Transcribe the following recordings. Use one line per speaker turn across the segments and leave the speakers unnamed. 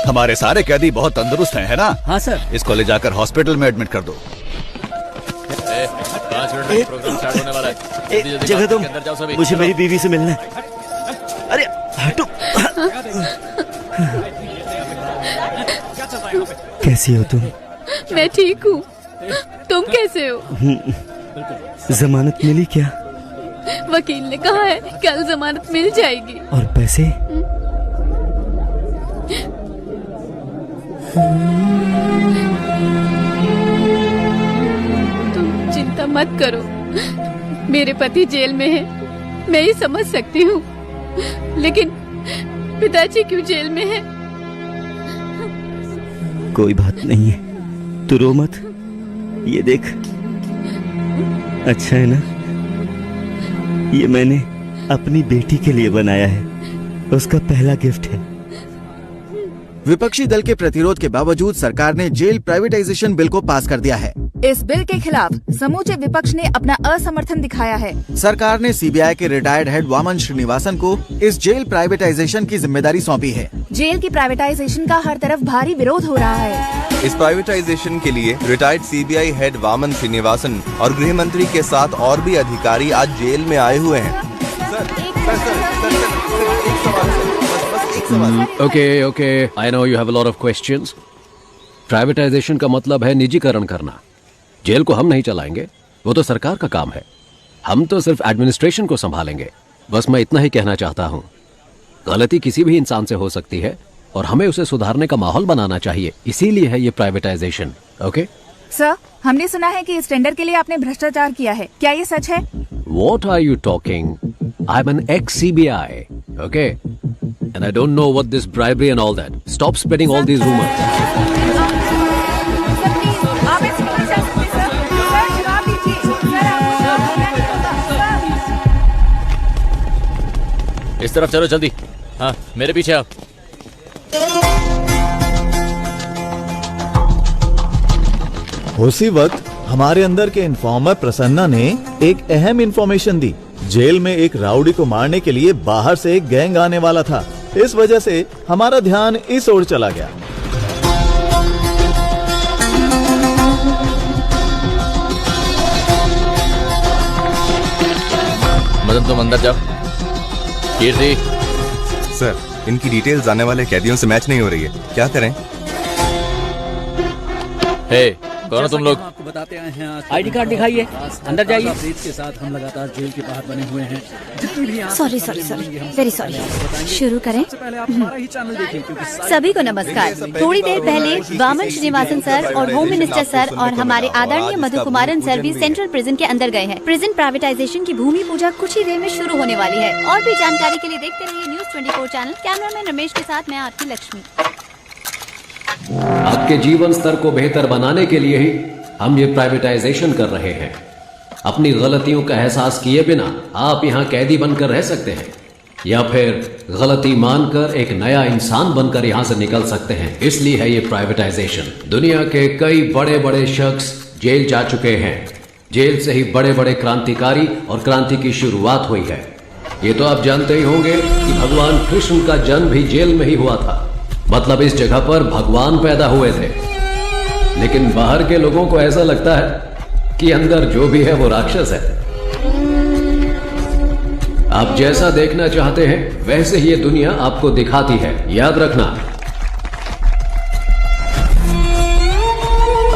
हमारे सारे कैदी बहुत तंदुरुस्त हैं, है ना?
हाँ सर।
इसको ले जाकर हॉस्पिटल में एडमिट कर दो।
5 मिनट में प्रोग्राम स्टार्ट होने वाला है। जल्दी
जगह दो,
अंदर जाओ सभी।
मुझे मेरी बीवी से मिलना है। अरे हटो। कैसी हो तुम?
मैं ठीक हूँ, तुम कैसे हो?
जमानत मिली क्या?
वकील ने कहा है कल जमानत मिल जाएगी।
और पैसे?
तुम चिंता मत करो, मेरे पति जेल में है, मैं ये समझ सकती हूँ, लेकिन पिताजी क्यों जेल में है?
कोई बात नहीं है, तू रो मत। ये देख, अच्छा है ना? ये मैंने अपनी बेटी के लिए बनाया है, उसका पहला गिफ्ट है।
विपक्षी दल के प्रतिरोध के बावजूद सरकार ने जेल प्राइवेटाइजेशन बिल को पास कर दिया है।
इस बिल के खिलाफ समूचे विपक्ष ने अपना असमर्थन दिखाया है।
सरकार ने सीबीआई के रिटायर्ड हेड वामन श्रीनिवासन को इस जेल प्राइवेटाइजेशन की जिम्मेदारी सौंपी है।
जेल की प्राइवेटाइजेशन का हर तरफ भारी विरोध हो रहा है।
इस प्राइवेटाइजेशन के लिए retired CBI head Vaman Srinivasan और गृह मंत्री के साथ और भी अधिकारी आज जेल में आए हुए हैं।
Okay, I know you have a lot of questions. Privatisation का मतलब है निजीकरण करना। जेल को हम नहीं चलाएंगे, वो तो सरकार का काम है। हम तो सिर्फ एडमिनिस्ट्रेशन को संभालेंगे। बस मैं इतना ही कहना चाहता हूँ। गलती किसी भी इंसान से हो सकती है और हमें उसे सुधारने का माहौल बनाना चाहिए, इसीलिए है ये प्राइवेटाइजेशन। ओके
सर, हमने सुना है कि इस टेंडर के लिए आपने भ्रष्टाचार किया है, क्या ये सच है?
What are you talking? I'm an ex-CBI, okay? And I don't know what this bribery and all that. Stop spreading all these rumors. इस तरफ चलो जल्दी। हाँ, मेरे पीछे आओ।
उसी वक्त हमारे अंदर के इन्फॉर्मर प्रसन्ना ने एक अहम इंफॉर्मेशन दी। जेल में एक राउडी को मारने के लिए बाहर से एक गैंग आने वाला था। इस वजह से हमारा ध्यान इस ओर चला गया।
मदन, तुम अंदर जाओ। कीर्ति।
सर, इनकी डिटेल्स आने वाले कैदियों से मैच नहीं हो रही है, क्या करें?
हे, कौन हो तुम लोग?
आपको बताते आए हैं, आईडी कार्ड दिखाइए, अंदर जाइए। के साथ हम लगातार जेल के बाहर बने हुए हैं।
Sorry, very sorry. शुरू करें? सभी को नमस्कार। थोड़ी देर पहले वामन श्रीनिवासन सर और होम मिनिस्टर सर और हमारे आदरणीय मधु कुमारन सर भी सेंट्रल प्रिजन के अंदर गए हैं। प्रिजन प्राइवेटाइजेशन की भूमि पूजा कुछ ही देर में शुरू होने वाली है। और भी जानकारी के लिए देखते रहिए न्यूज 24 चैनल। कैमरामैन रमेश के साथ मैं आपकी लक्ष्मी।
आपके जीवन स्तर को बेहतर बनाने के लिए ही हम ये प्राइवेटाइजेशन कर रहे हैं। अपनी गलतियों का एहसास किए बिना आप यहाँ कैदी बनकर रह सकते हैं या फिर गलती मानकर एक नया इंसान बनकर यहाँ से निकल सकते हैं। इसलिए है ये प्राइवेटाइजेशन। दुनिया के कई बड़े बड़े शख्स जेल जा चुके हैं। जेल से ही बड़े बड़े क्रांतिकारी और क्रांति की शुरुआत हुई है। ये तो आप जानते ही होंगे कि भगवान कृष्ण का जन्म भी जेल में ही हुआ था। मतलब इस जगह पर भगवान पैदा हुए थे। लेकिन बाहर के लोगों को ऐसा लगता है कि अंदर जो भी है वो राक्षस है। आप जैसा देखना चाहते हैं वैसे ही ये दुनिया आपको दिखाती है, याद रखना।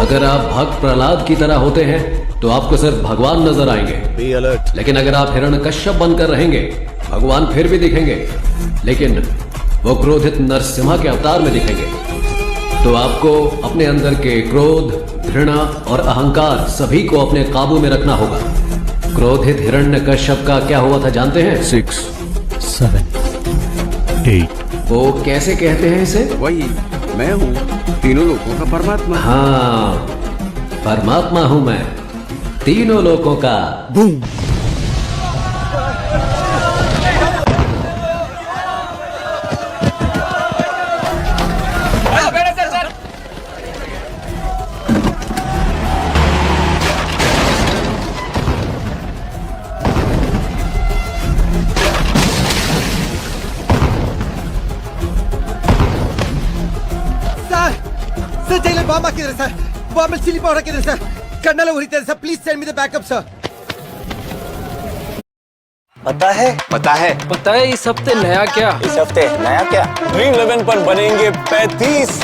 अगर आप भक्त प्रहलाद की तरह होते हैं तो आपको सिर्फ भगवान नजर आएंगे।
Be alert.
लेकिन अगर आप हिरण्यकश्यप बनकर रहेंगे, भगवान फिर भी दिखेंगे, लेकिन वो क्रोधित नरसिम्हा के अवतार में दिखेंगे। तो आपको अपने अंदर के क्रोध, घृणा और अहंकार सभी को अपने काबू में रखना होगा। क्रोधित हिरण्यकश्यप का क्या हुआ था जानते हैं?
6, 7, 8।
वो कैसे कहते हैं इसे?
वही मैं हूँ, तीनों लोगों का परमात्मा।
हाँ, परमात्मा हूं मैं, तीनों लोगों का।
बूम। सर जैलर बामा किधर सर वामन चिली पाउडर किधर सर कर्नल उरिते sir please send me the backup sir
पता है इस हफ्ते नया क्या? ड्रीम 11 पर बनेंगे 35।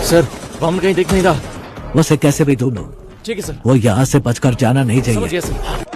सर वामन कहीं दिख नहीं रहा।
उसे कैसे भी ढूंढो।
ठीक है सर।
वो यहाँ से बचकर जाना नहीं चाहिए।
समझिए सर।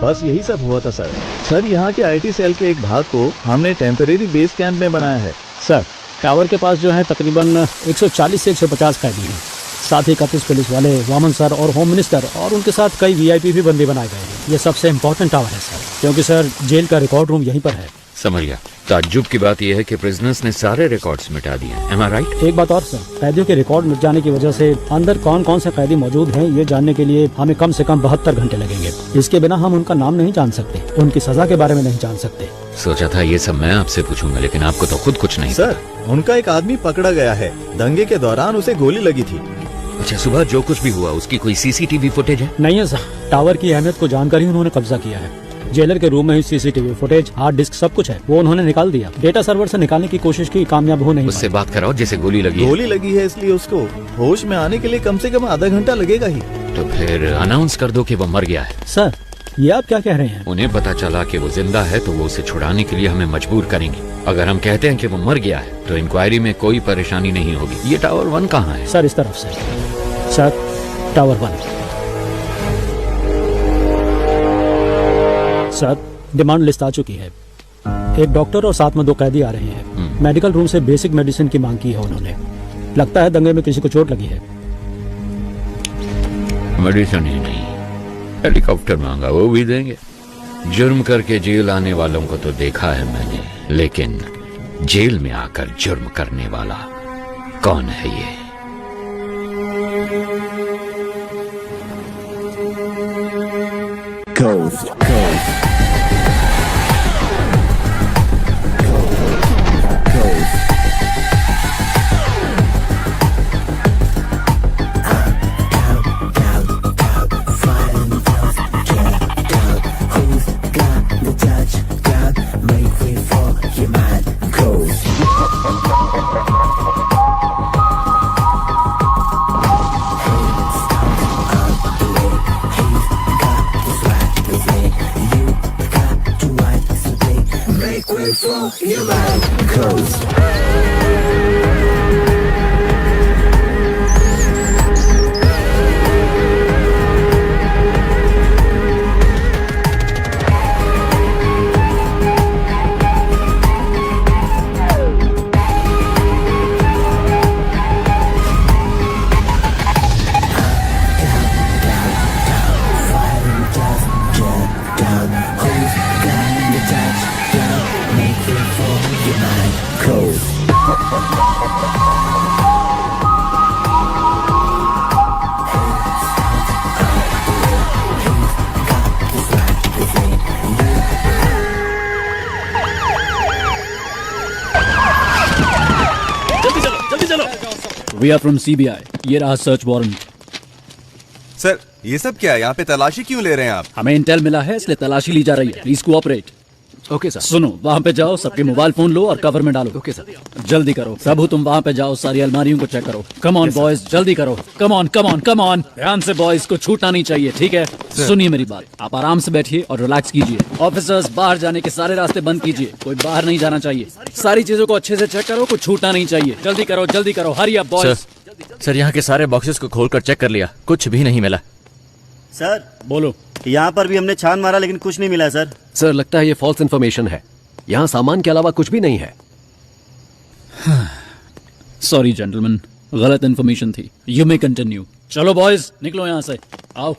बस यही सब हुआ था सर यहाँ के आईटी सेल के एक भाग को हमने टेम्परेरी बेस कैंप में बनाया है।
सर टावर के पास जो है तकरीबन 140 से 150 कैदी हैं। साथ ही 31 पुलिस वाले, वामन सर और होम मिनिस्टर और उनके साथ कई वीआईपी भी बंदी बनाए गए हैं। ये सबसे इम्पोर्टेंट टावर है सर, क्योंकि सर जेल का रिकॉर्ड रूम यहीं पर है।
समझ गया। ताज्जुब की बात यह है कि प्रिजनर्स ने सारे रिकॉर्ड्स मिटा दिए। Am I right?
एक बात और सर, कैदियों के रिकॉर्ड मिट जाने की वजह से अंदर कौन कौन से कैदी मौजूद हैं ये जानने के लिए हमें कम से कम 72 घंटे लगेंगे। इसके बिना हम उनका नाम नहीं जान सकते, उनकी सजा के बारे में नहीं जान सकते।
सोचा था ये सब मैं आपसे पूछूंगा, लेकिन आपको तो खुद कुछ नहीं।
सर उनका एक आदमी पकड़ा गया है, दंगे के दौरान उसे गोली लगी थी।
अच्छा, सुबह जो कुछ भी हुआ उसकी कोई सीसीटीवी फुटेज है?
नहीं है सर, टावर की अहमियत को जानकर ही उन्होंने कब्जा किया है। जेलर के रूम में ही सीसीटीवी फुटेज, हार्ड डिस्क सब कुछ है, वो उन्होंने निकाल दिया। डेटा सर्वर से निकालने की कोशिश की, कामयाब हो नहीं।
उससे बात कराओ जिसे गोली लगी है।
गोली लगी है इसलिए उसको होश में आने के लिए कम से कम आधा घंटा लगेगा ही।
तो फिर अनाउंस कर दो कि वो मर गया है।
सर ये आप क्या कह रहे हैं?
उन्हें पता चला कि वो जिंदा है तो वो उसे छुड़ाने के लिए हमें मजबूर करेंगे। अगर हम कहते हैं कि वो मर गया है तो इंक्वायरी में कोई परेशानी नहीं होगी। ये टावर 1 कहाँ है?
सर इस तरफ से। Sir tower 1। Sir demand list आ चुकी है। एक डॉक्टर और साथ में 2 कैदी आ रहे हैं। मेडिकल रूम से बेसिक मेडिसिन की मांग की है उन्होंने। लगता है दंगे में किसी को चोट लगी है।
मेडिसिन ही नहीं, हेलीकॉप्टर मांगा, वो भी देंगे। जुर्म करके जेल आने वालों को तो देखा है मैंने, लेकिन जेल में आकर जुर्म करने वाला कौन है ये?
We are from CBI. ये रहा सर्च वारंट।
सर ये सब क्या है? यहाँ पे तलाशी क्यों ले रहे हैं आप?
हमें इंटेल मिला है, इसलिए तलाशी ली जा रही है। Please cooperate.
Okay sir.
सुनो, वहाँ पे जाओ, सबके मोबाइल फोन लो और कवर में डालो।
Okay sir.
जल्दी करो प्रभु, तुम वहाँ पे जाओ, सारी अलमारियों को चेक करो। कम ऑन बॉयज, जल्दी करो। Come on come on come on. ध्यान से बॉयज, को छूटना नहीं चाहिए, ठीक है? सुनिए मेरी बात, आप आराम से बैठिए और रिलैक्स कीजिए। ऑफिसर्स, बाहर जाने के सारे रास्ते बंद कीजिए, कोई बाहर नहीं जाना चाहिए। सारी चीजों को अच्छे से चेक करो, कुछ छूटना नहीं चाहिए। जल्दी करो, हरी अप बॉयज।
सर यहाँ के सारे बॉक्सेस को खोलकर चेक कर लिया, कुछ भी नहीं मिला।
सर
बोलो।
यहाँ पर भी हमने छान मारा लेकिन कुछ नहीं मिला सर।
सर लगता है ये फॉल्स इन्फॉर्मेशन है, यहाँ सामान के अलावा कुछ भी नहीं है।
सॉरी जेंटलमैन, गलत इन्फॉर्मेशन थी। You may continue. चलो बॉयज, निकलो यहाँ से, आओ।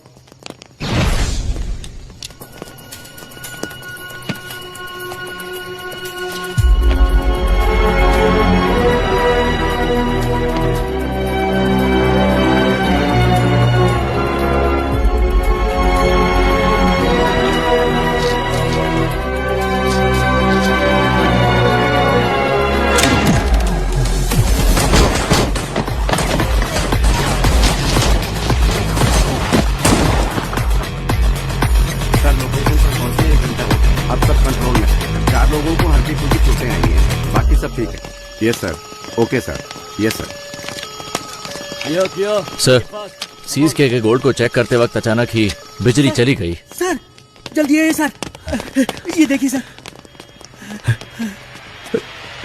Yes sir. Okay sir. Yes sir.
Sir seize किए गए गोल्ड को चेक करते वक्त अचानक ही बिजली चली गई।
सर जल्दी आइए सर, ये देखिए सर।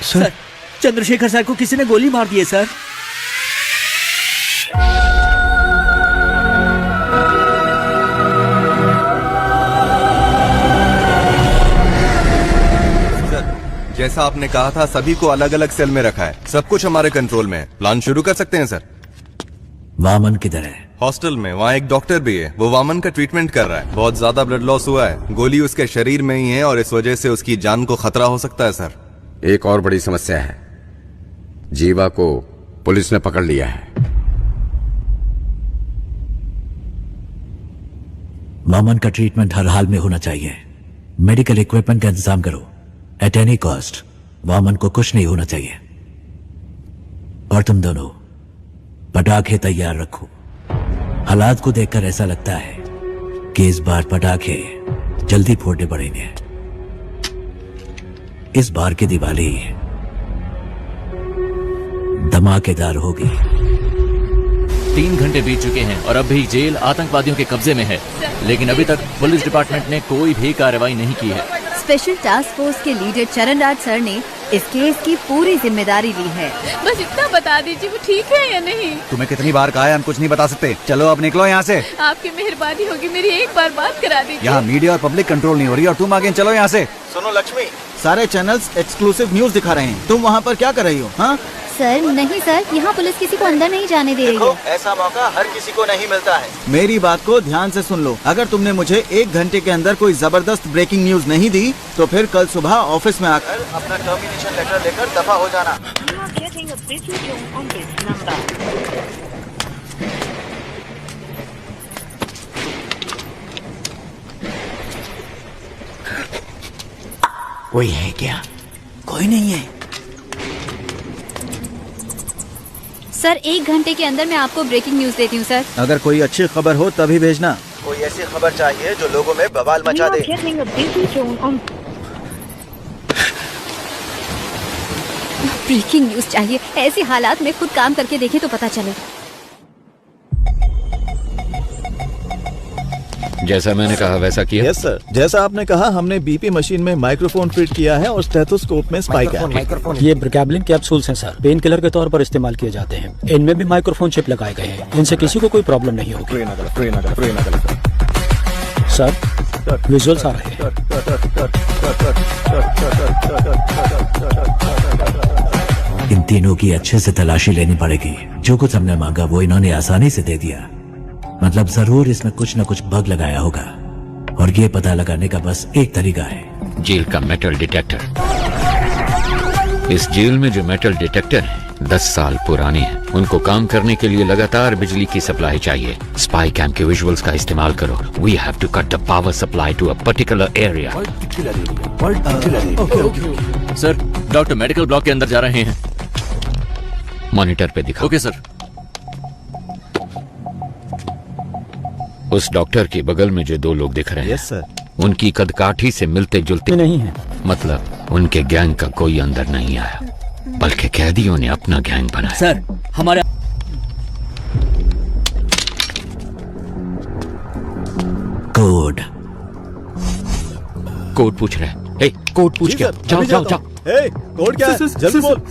सर चंद्रशेखर सर को किसी ने गोली मार दी है सर।
जैसा आपने कहा था, सभी को अलग अलग सेल में रखा है। सब कुछ हमारे कंट्रोल में है। प्लान शुरू कर सकते हैं सर।
वामन किधर है?
हॉस्टल में, वहाँ एक डॉक्टर भी है, वो वामन का ट्रीटमेंट कर रहा है। बहुत ज्यादा ब्लड लॉस हुआ है, गोली उसके शरीर में ही है और इस वजह से उसकी जान को खतरा हो सकता है सर।
एक और बड़ी समस्या है, जीवा को पुलिस ने पकड़ लिया है।
वामन का ट्रीटमेंट हर हाल में होना चाहिए। मेडिकल इक्विपमेंट का इंतजाम करो एट एनी कॉस्ट। वामन को कुछ नहीं होना चाहिए। और तुम दोनों पटाखे तैयार रखो। हालात को देखकर ऐसा लगता है कि इस बार पटाखे जल्दी फोड़ने पड़ेंगे। इस बार की दिवाली धमाकेदार होगी।
3 घंटे बीत चुके हैं और अब भी जेल आतंकवादियों के कब्जे में है, लेकिन अभी तक पुलिस डिपार्टमेंट ने कोई भी कार्रवाई नहीं की है।
स्पेशल टास्क फोर्स के लीडर चरण राज सर ने इस केस की पूरी जिम्मेदारी ली है।
बस इतना बता दीजिए वो ठीक है या नहीं।
तुम्हें कितनी बार कहा है, हम कुछ नहीं बता सकते। चलो अब निकलो यहाँ से।
आपकी मेहरबानी होगी, मेरी एक बार बात करा दीजिए।
यहाँ मीडिया और पब्लिक कंट्रोल नहीं हो रही और तुम आगे चलो यहाँ से।
सुनो लक्ष्मी, सारे चैनल्स एक्सक्लूसिव न्यूज दिखा रहे हैं। तुम वहाँ पर क्या कर रही हो? हाँ
सर नहीं सर, यहाँ पुलिस किसी को अंदर नहीं जाने दे रही है।
ऐसा मौका हर किसी को नहीं मिलता है। मेरी बात को ध्यान से सुन लो। अगर तुमने मुझे 1 घंटे के अंदर कोई जबरदस्त ब्रेकिंग न्यूज नहीं दी तो फिर कल सुबह ऑफिस में आकर अपना टर्मिनेशन लेटर लेकर दफा हो जाना।
कोई है क्या? कोई नहीं है।
सर 1 घंटे के अंदर मैं आपको ब्रेकिंग न्यूज देती हूँ सर।
अगर कोई अच्छी खबर हो तभी भेजना। कोई ऐसी खबर चाहिए जो लोगों में बवाल मचा दे।
ब्रेकिंग न्यूज चाहिए। ऐसी हालात में खुद काम करके देखे तो पता चले।
जैसा मैंने कहा वैसा किया?
यस सर, जैसा आपने कहा हमने बीपी मशीन में माइक्रोफोन फिट किया है और स्टेथोस्कोप में स्पाइक है।
ये ब्रिकैबलिन कैप्सूल्स हैं सर, पेन किलर के तौर पर इस्तेमाल किए जाते हैं। इनमें भी माइक्रोफोन चिप लगाए गए हैं। इनसे किसी को कोई प्रॉब्लम नहीं होगी। सर विजुअल्स आ रहे हैं।
इन तीनों की अच्छे से तलाशी लेनी पड़ेगी। जो कुछ हमने मांगा वो इन्होंने आसानी से दे दिया। मतलब जरूर इसमें कुछ न कुछ बग लगाया होगा और ये पता लगाने का बस एक तरीका है।
जेल का मेटल डिटेक्टर। इस जेल में जो मेटल डिटेक्टर है 10 साल पुराने हैं। उनको काम करने के लिए लगातार बिजली की सप्लाई चाहिए। स्पाई कैम के विजुअल्स का इस्तेमाल करो। We have to cut the power supply to a particular area.
Sir doctor medical block के अंदर जा रहे हैं।
मॉनिटर पे दिखाओ।
Okay sir.
उस डॉक्टर के बगल में जो 2 लोग दिख रहे हैं,
यस सर,
उनकी कदकाठी से मिलते जुलते
नहीं है।
मतलब उनके गैंग का कोई अंदर नहीं आया, बल्कि कैदियों ने अपना गैंग बनाया।
सर हमारे
कोड
कोड पूछ रहे हैं। कोड पूछ क्या? जाओ जाओ जाओ।
कोड क्या है? जल्दी बोल।